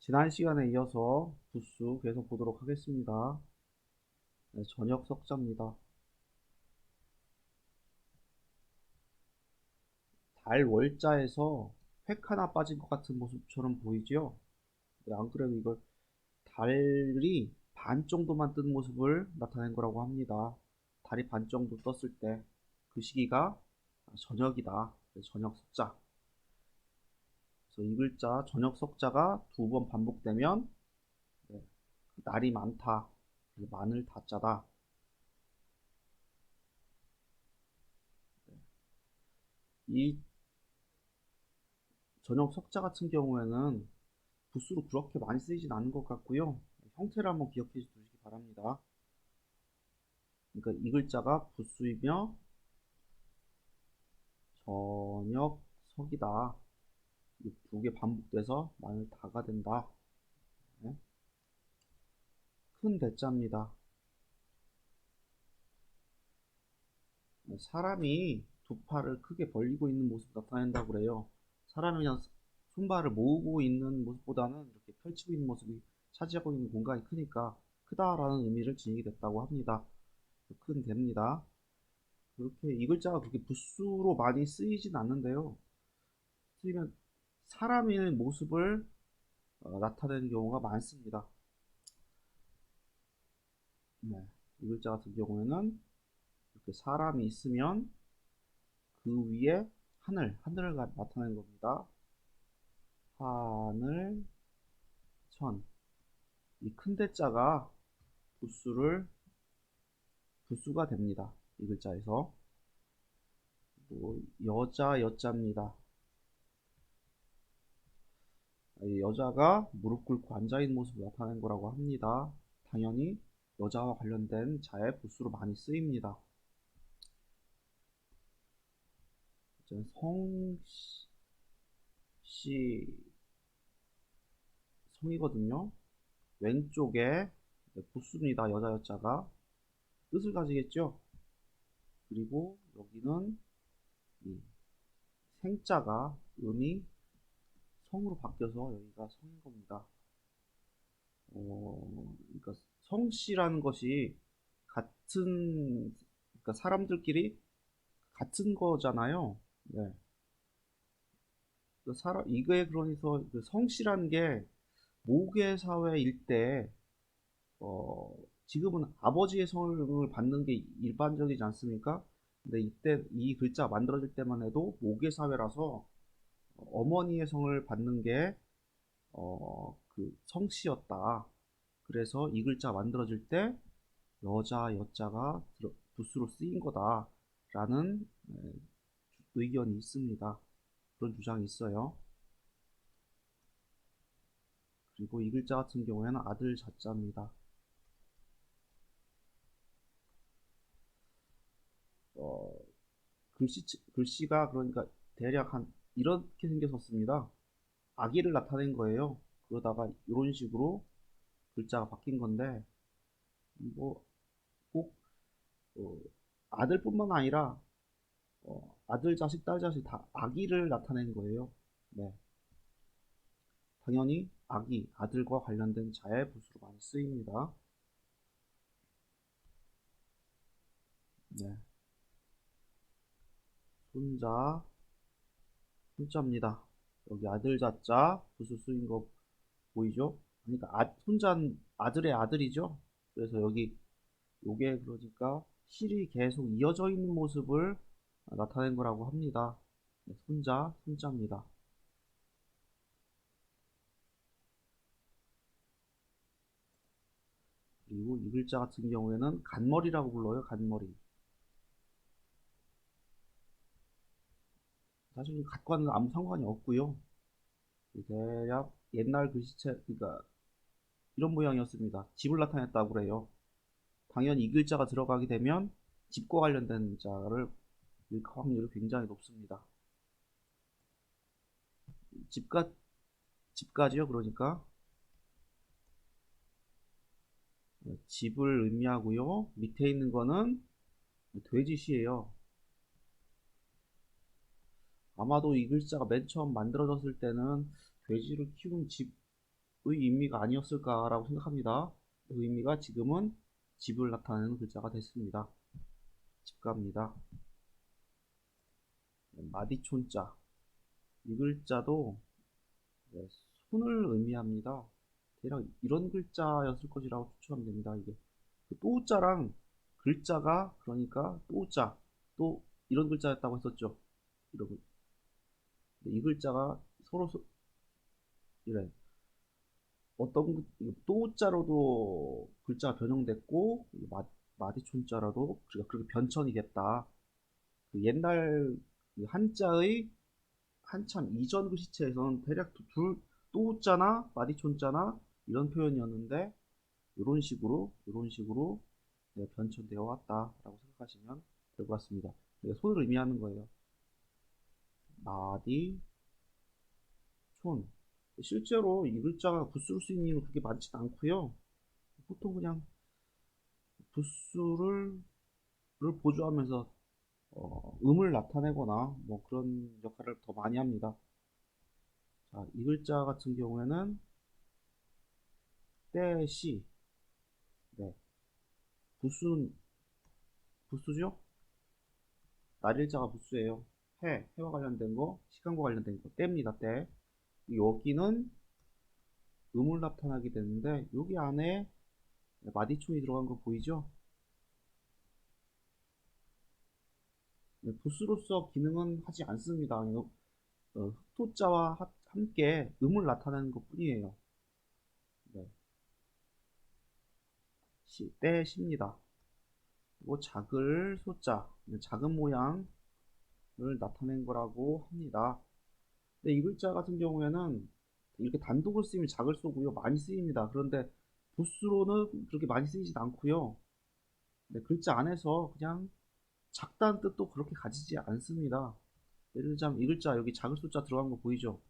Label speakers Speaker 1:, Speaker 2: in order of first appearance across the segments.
Speaker 1: 지난 시간에 이어서 부수 계속 보도록 하겠습니다. 네, 저녁 석자입니다. 달 월자에서 획 하나 빠진 것 같은 모습처럼 보이죠? 네, 안 그래도 이걸 달이 반 정도만 뜬 모습을 나타낸 거라고 합니다. 달이 반 정도 떴을 때 그 시기가 저녁이다. 그래서 저녁 석자. 그래서 이 글자 저녁 석자가 두 번 반복되면 네, 날이 많다. 그래서 많을 다자다. 이 저녁 석자 같은 경우에는 부수로 그렇게 많이 쓰이진 않은 것 같고요. 형태를 한번 기억해 두시기 바랍니다. 그러니까 이 글자가 부수이며 저녁석이다. 두 개 반복돼서 만을 다가 된다. 네. 큰 대자입니다. 사람이 두 팔을 크게 벌리고 있는 모습 나타낸다고 그래요. 사람이 그냥 손발을 모으고 있는 모습보다는 이렇게 펼치고 있는 모습이 차지하고 있는 공간이 크니까 크다라는 의미를 지니게 됐다고 합니다. 큰 대입니다. 그렇게 이 글자가 그렇게 부수로 많이 쓰이진 않는데요. 쓰이면 사람의 모습을 나타내는 경우가 많습니다. 네. 이 글자 같은 경우에는 이렇게 사람이 있으면 그 위에 하늘을 나타내는 겁니다. 하늘, 천. 이 큰 대자가 부수가 됩니다. 이 글자에서. 또 여자입니다. 여자가 무릎 꿇고 앉아있는 모습을 나타낸 거라고 합니다. 당연히 여자와 관련된 자의 부수로 많이 쓰입니다. 이제 성이거든요. 왼쪽에 부수입니다. 여자 여자가 뜻을 가지겠죠. 그리고 여기는 이 생자가 음이 성으로 바뀌어서 여기가 성인 겁니다. 그러니까 성씨라는 것이 그러니까 사람들끼리 같은 거잖아요. 네. 이거에 그러니까 그 성씨라는 게 모계 사회일 때, 어, 지금은 아버지의 성을 받는 게 일반적이지 않습니까? 근데 이때 이 글자 만들어질 때만 해도 모계 사회라서 어머니의 성을 받는 게, 그 성씨였다. 그래서 이 글자 만들어질 때 여자가 부수로 쓰인 거다라는 의견이 있습니다. 그런 주장이 있어요. 그리고 이 글자 같은 경우에는 아들 자자입니다. 어, 글씨가 그러니까 대략 한 이렇게 생겼었습니다. 아기를 나타낸 거예요. 그러다가 이런 식으로 글자가 바뀐 건데 뭐 꼭 아들뿐만 아니라 아들 자식 딸 자식 다 아기를 나타낸 거예요. 네, 당연히 아들과 관련된 자의 부수로 많이 쓰입니다. 네, 손자, 손자입니다. 여기 아들 자자 부수 쓰인 거 보이죠? 그러니까 손자는 아들의 아들이죠. 그래서 여기 요게 그러니까 실이 계속 이어져 있는 모습을 나타낸 거라고 합니다. 네, 손자입니다. 그리고 이 글자 같은 경우에는 간머리라고 불러요. 간머리. 사실 갓과는 아무 상관이 없고요. 대략 옛날 글씨체, 그러니까 이런 모양이었습니다. 집을 나타냈다고 그래요. 당연히 이 글자가 들어가게 되면 집과 관련된 자를 일으킬 확률이 굉장히 높습니다. 집가, 집가지요. 그러니까 집을 의미하고요. 밑에 있는 거는 돼지시예요. 아마도 이 글자가 맨 처음 만들어졌을 때는 돼지를 키운 집, 의미가 아니었을까라고 생각합니다. 그 의미가 지금은 집을 나타내는 글자가 됐습니다. 집갑니다. 마디촌자. 이 글자도 네, 손을 의미합니다. 대략 이런 글자였을 것이라고 추측하면 됩니다. 이게 그 또자랑 글자가 그러니까 또자 또 이런 글자였다고 했었죠. 이런 이 글자가 서로 이래 어떤 또자로도 글자가 변형됐고 마디촌자라도 그렇게 변천이 됐다. 그 옛날 그 한자의 한참 이전 글씨체에서는 대략 또자나 마디촌자나 이런 표현이었는데 이런 식으로 네, 변천되어 왔다라고 생각하시면 될 것 같습니다. 네, 손을 의미하는 거예요. 마디, 촌. 실제로 이 글자가 부수로 쓰이는 일은 그렇게 많지는 않고요. 보통 그냥 부수를 보조하면서 음을 나타내거나 뭐 그런 역할을 더 많이 합니다. 자, 이 글자 같은 경우에는 때시, 네, 부수죠? 날일자가 부수예요. 해와 관련된 거, 시간과 관련된 거, 때입니다, 때. 여기는 음을 나타나게 되는데, 여기 안에 마디촌이 들어간 거 보이죠? 네, 부수로서 기능은 하지 않습니다. 흑토자와 함께 음을 나타내는 것 뿐이에요. 네, 때시입니다. 그리고 작을 소자, 작은 모양을 나타낸 거라고 합니다. 근데 이 글자 같은 경우에는 이렇게 단독을 쓰면 작을 쏘고요. 많이 쓰입니다. 그런데 부수로는 그렇게 많이 쓰이진 않고요. 네, 글자 안에서 그냥 작다는 뜻도 그렇게 가지지 않습니다. 예를 들자면 이 글자 여기 작을 숫자 들어간 거 보이죠?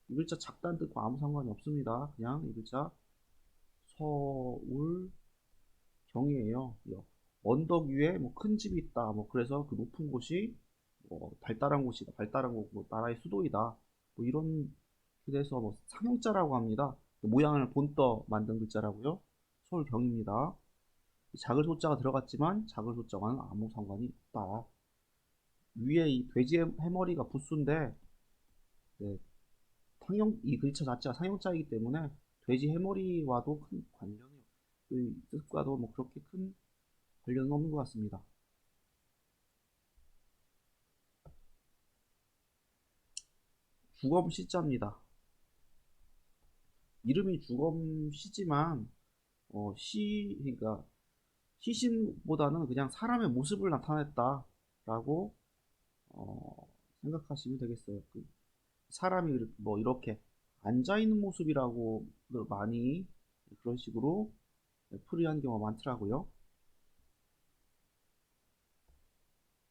Speaker 1: 이 글자 작다는 뜻과 아무 상관이 없습니다. 그냥 이 글자 서울 경이에요. 언덕 위에 뭐 큰 집이 있다. 뭐 그래서 그 높은 곳이 뭐 발달한 곳이다. 발달한 곳, 뭐 나라의 수도이다. 뭐 이런 그래서 뭐 상형자라고 합니다. 모양을 본떠 만든 글자라고요. 서울 경입니다. 작을 소자가 들어갔지만 작을 소자와는 아무 상관이 없다. 위에 이 돼지 해머리가 부수인데 네, 이 글자 자체가 상형자이기 때문에 돼지 해머리와도 큰 관련이 그 뜻과도 뭐 그렇게 큰 관련은 없는 것 같습니다. 주검시자입니다. 이름이 주검시지만 그러니까 시신보다는 그냥 사람의 모습을 나타냈다라고 생각하시면 되겠어요. 그 사람이 뭐 이렇게 앉아 있는 모습이라고 많이 그런 식으로 풀이한 경우가 많더라고요.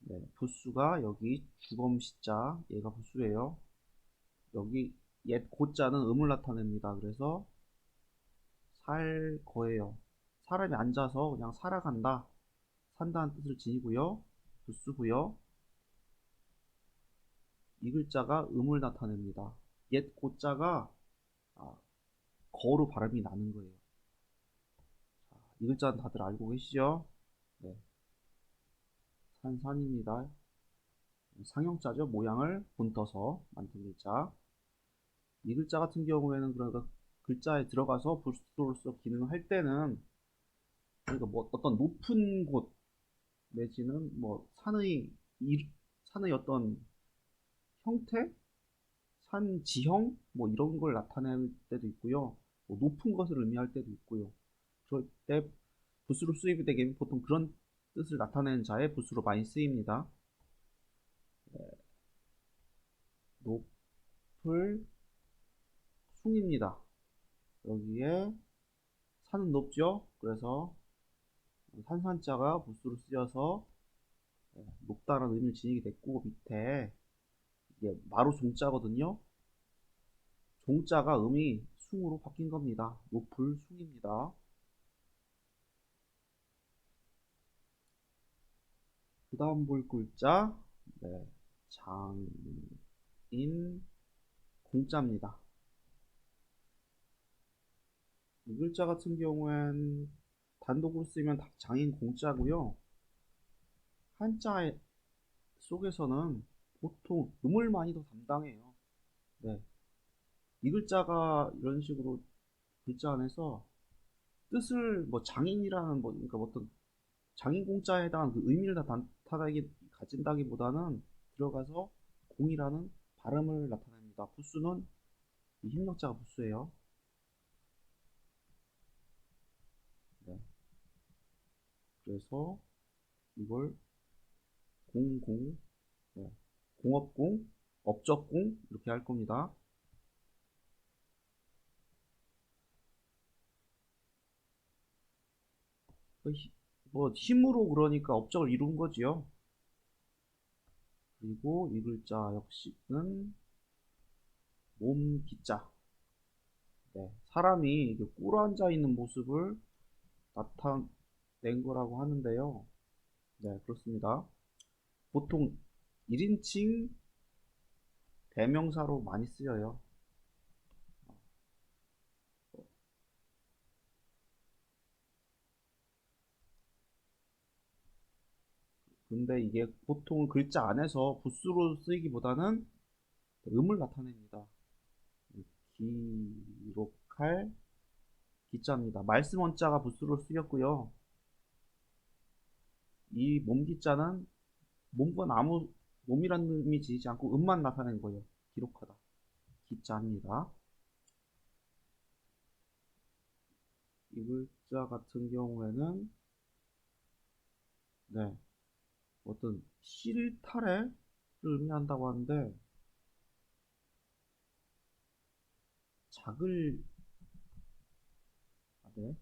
Speaker 1: 네, 부수가 여기 주검시자 얘가 부수예요. 여기 옛 고자는 음을 나타냅니다. 그래서 살 거예요. 사람이 앉아서 그냥 살아간다, 산다는 뜻을 지니고요. 부수고요. 이 글자가 음을 나타냅니다. 옛 고자가 아, 거로 발음이 나는 거예요. 자, 이 글자는 다들 알고 계시죠? 네, 산산입니다. 상형자죠. 모양을 본떠서 만든 글자. 이 글자 같은 경우에는 그러니까 글자에 들어가서 부수로서 기능을 할 때는 그러니까 뭐 어떤 높은 곳 내지는 뭐 산의 어떤 형태, 산 지형 뭐 이런 걸 나타낼 때도 있고요. 뭐 높은 것을 의미할 때도 있고요. 그럴 때 붓으로 쓰이게 되면 보통 그런 뜻을 나타내는 자에 붓으로 많이 쓰입니다. 높을 숭입니다. 여기에 산은 높죠. 그래서 산산자가 붓으로 쓰여서 높다는 의미를 지니게 됐고 밑에 이게 마루 종자거든요. 종자가 음이 숭으로 바뀐 겁니다. 높을 숭입니다. 그 다음 볼 글자 네, 장인, '공자입니다. 이 글자 같은 경우엔 단독으로 쓰면 장인 공자고요. 한자 속에서는 보통 음을 많이 더 담당해요. 네. 이 글자가 이런 식으로 글자 안에서 뜻을 뭐 장인이라는 뭐 그러니까 어떤 장인 공자에 해당하는 그 의미를 나타나게 가진다기보다는 들어가서 공이라는 발음을 나타냅니다. 부수는 이 힘력자가 부수예요. 네. 그래서 이걸 공공, 네. 공업공, 업적공 이렇게 할 겁니다. 뭐 힘으로 그러니까 업적을 이룬 거지요. 그리고 이 글자 역시는 몸기자. 네. 사람이 이렇게 꿇어 앉아 있는 모습을 나타낸 거라고 하는데요. 네, 그렇습니다. 보통 1인칭 대명사로 많이 쓰여요. 근데 이게 보통 글자 안에서 부수로 쓰이기보다는 음을 나타냅니다. 기록할 기자입니다. 말씀 원자가 부수로 쓰였고요. 이 몸기자는 몸과 나무 몸이라는 의미 지니지 않고 음만 나타낸 거예요. 기록하다. 기자입니다. 이 글자 같은 경우에는 네, 어떤 실타래를 의미한다고 하는데 작을 네,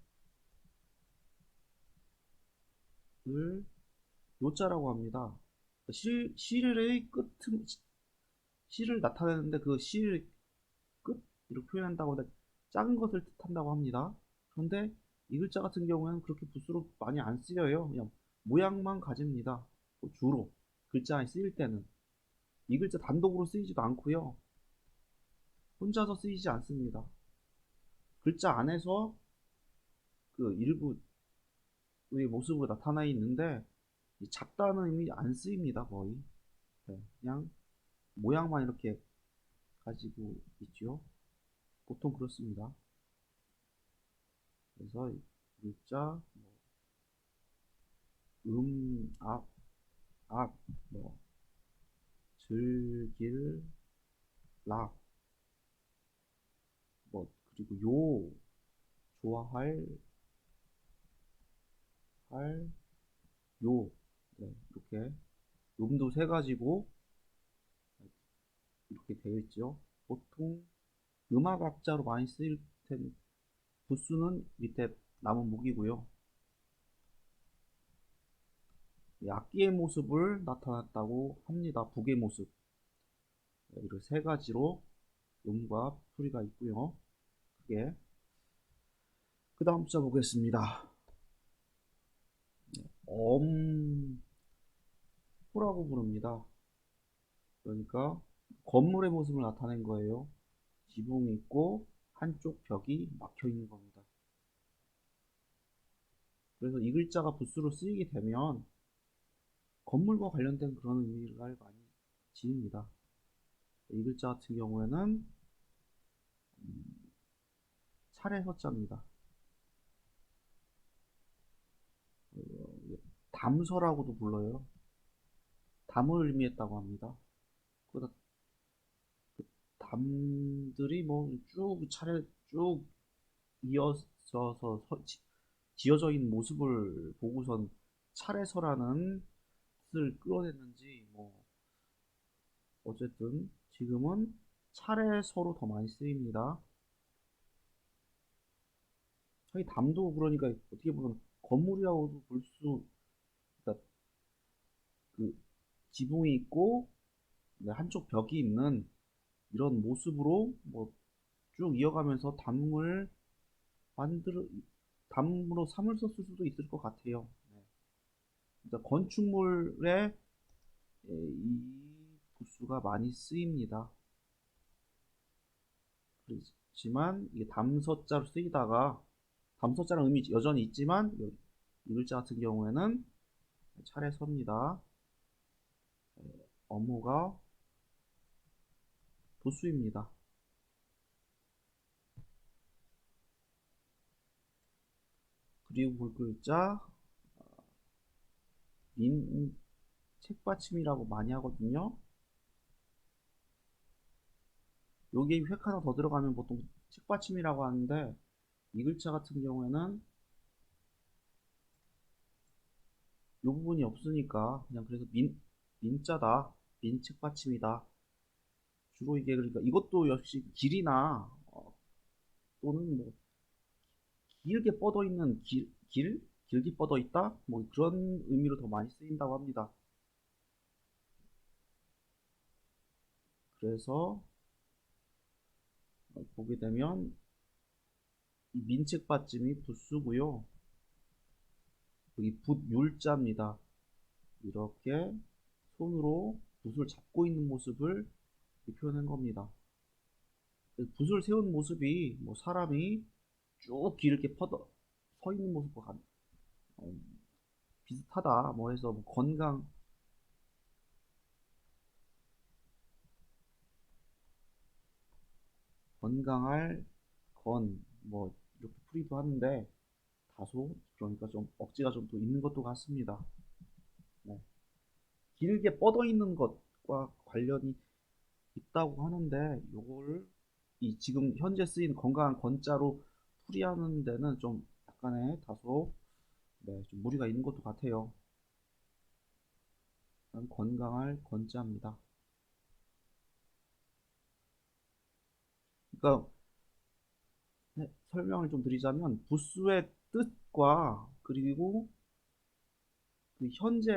Speaker 1: 을 요자라고 합니다. 실의 끝은 실을 나타내는데 그 실의 끝 이렇게 표현한다고 하는데 작은 것을 뜻한다고 합니다. 그런데 이 글자 같은 경우에는 그렇게 붓으로 많이 안 쓰여요. 그냥 모양만 가집니다. 주로 글자에 쓰일 때는 이 글자 단독으로 쓰이지도 않고요. 혼자서 쓰이지 않습니다. 글자 안에서 그 일부의 모습으로 나타나 있는데 작다는 의미 안 쓰입니다. 거의. 네, 그냥 모양만 이렇게 가지고 있죠. 보통 그렇습니다. 그래서 글자, 뭐, 즐길, 락, 뭐, 그리고 좋아할, 요, 네, 이렇게 음도 세 가지고 이렇게 되어 있죠. 보통 음악학자로 많이 쓰일 텐 부수는 밑에 남은 목이고요. 악기의 모습을 나타났다고 합니다. 북의 모습. 네, 이렇게 세 가지로 음과 풀이가 있고요. 그게 그 다음 자 보겠습니다. 엄호라고 부릅니다. 그러니까 건물의 모습을 나타낸 거예요. 지붕이 있고 한쪽 벽이 막혀 있는 겁니다. 그래서 이 글자가 부수로 쓰이게 되면 건물과 관련된 그런 의미를 많이 지닙니다. 이 글자 같은 경우에는 차례 서자입니다. 담서라고도 불러요. 담을 의미했다고 합니다. 그 담들이 뭐 쭉 차례 쭉 이어져서 지어져 있는 모습을 보고선 차례서라는 뜻을 끌어냈는지 뭐 어쨌든 지금은 차례서로 더 많이 쓰입니다. 저희 담도 그러니까 어떻게 보면 건물이라고도 볼 수, 그러니까 그 지붕이 있고 한쪽 벽이 있는 이런 모습으로 뭐 쭉 이어가면서 만들 담으로 삼을 썼을 수도 있을 것 같아요. 네. 그러니까 건축물에 이 부수가 많이 쓰입니다. 그렇지만 이게 담서자로 쓰이다가 감소자는 의미 여전히 있지만 이 글자 같은 경우에는 차례 섭니다. 어모가 부수입니다. 그리고 볼 글자 민 책받침이라고 많이 하거든요. 여기에 획 하나 더 들어가면 보통 책받침이라고 하는데 이 글자 같은 경우에는 이 부분이 없으니까 그냥 그래서 민자다. 민책받침이다. 주로 이게 그러니까 이것도 역시 길이나 또는 뭐 길게 뻗어 있는 길게 뻗어 있다 뭐 그런 의미로 더 많이 쓰인다고 합니다. 그래서 보게 되면 이 민책받침이 부수고요. 여기 붓율자입니다. 이렇게 손으로 붓을 잡고 있는 모습을 표현한 겁니다. 붓을 세운 모습이 뭐 사람이 쭉 길게 뻗어 서 있는 모습과 어, 비슷하다 뭐 해서 뭐 건강할 뭐 이렇게 풀이도 하는데 다소 그러니까 좀 억지가 좀 더 있는 것도 같습니다. 네. 길게 뻗어 있는 것과 관련이 있다고 하는데 요거를 이 지금 현재 쓰인 건강한 건자로 풀이하는 데는 좀 약간의 다소 좀 무리가 있는 것도 같아요. 건강할 건자입니다. 그러니까 설명을 좀 드리자면 부수의 뜻과 그리고 그 현재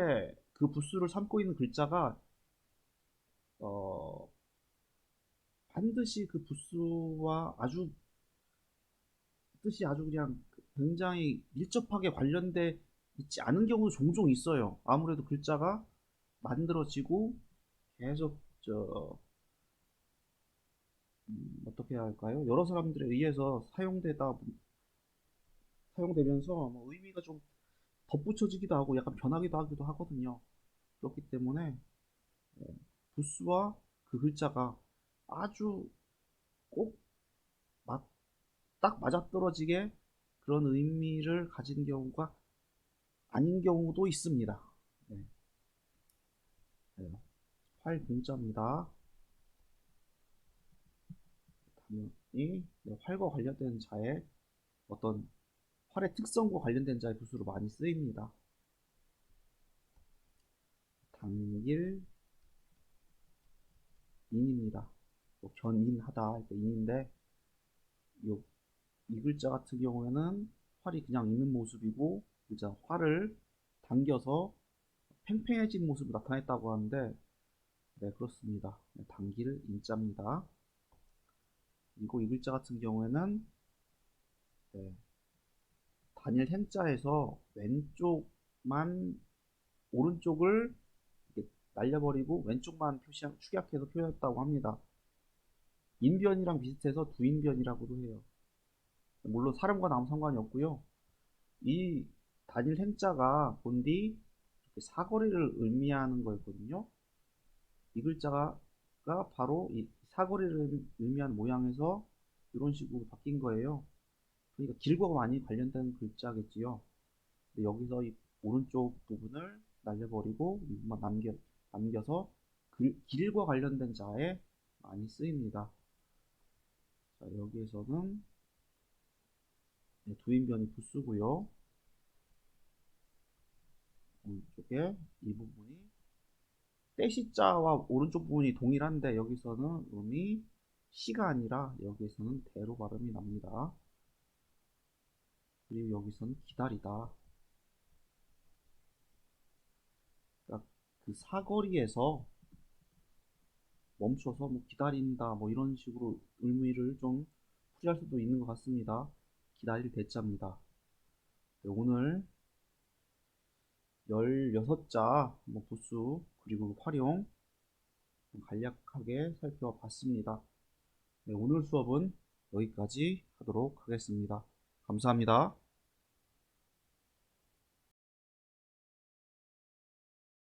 Speaker 1: 그 부수를 삼고 있는 글자가 어, 반드시 그 부수와 아주 뜻이 아주 그냥 굉장히 밀접하게 관련돼 있지 않은 경우도 종종 있어요. 아무래도 글자가 만들어지고 계속 어떻게 해야 할까요? 여러 사람들에 의해서 사용되면서 뭐 의미가 좀 덧붙여지기도 하고 약간 변하기도 하기도 하거든요. 그렇기 때문에 부수와 그 글자가 아주 꼭 딱 맞아떨어지게 그런 의미를 가진 경우가 아닌 경우도 있습니다. 네. 네. 활공자입니다. 당연히 활과 관련된 자의 어떤 활의 특성과 관련된 자의 부수로 많이 쓰입니다. 당길 인입니다. 견인하다 그러니까 인인데 이 글자 같은 경우에는 활이 그냥 있는 모습이고 글자 활을 당겨서 팽팽해진 모습을 나타냈다고 하는데 네 그렇습니다. 네, 당길 인자입니다. 그리고 이 글자 같은 경우에는 네, 단일 행자에서 왼쪽만 오른쪽을 이렇게 날려버리고 왼쪽만 축약해서 표현했다고 합니다. 인변이랑 비슷해서 두인변이라고도 해요. 물론 사람과 아무 상관이 없고요. 이 단일 행자가 본디 사거리를 의미하는 거였거든요. 이 글자가 바로 이 사거리를 의미하는 모양에서 이런 식으로 바뀐 거예요. 그러니까 길과 많이 관련된 글자겠지요. 근데 여기서 이 오른쪽 부분을 날려버리고 이 부분만 남겨서 길과 관련된 자에 많이 쓰입니다. 자, 여기에서는 두인변이 부수고요. 오른쪽에 이 부분이 떼시자와 오른쪽 부분이 동일한데 여기서는 음이 시가 아니라 여기서는 대로 발음이 납니다. 그리고 여기서는 기다리다. 그러니까 그 사거리에서 멈춰서 뭐 기다린다 뭐 이런 식으로 의미를 좀 풀이할 수도 있는 것 같습니다. 기다릴 대자입니다. 네, 오늘 16자 뭐 부수 그리고 활용 간략하게 살펴봤습니다. 네, 오늘 수업은 여기까지 하도록 하겠습니다. 감사합니다. 감사합니다.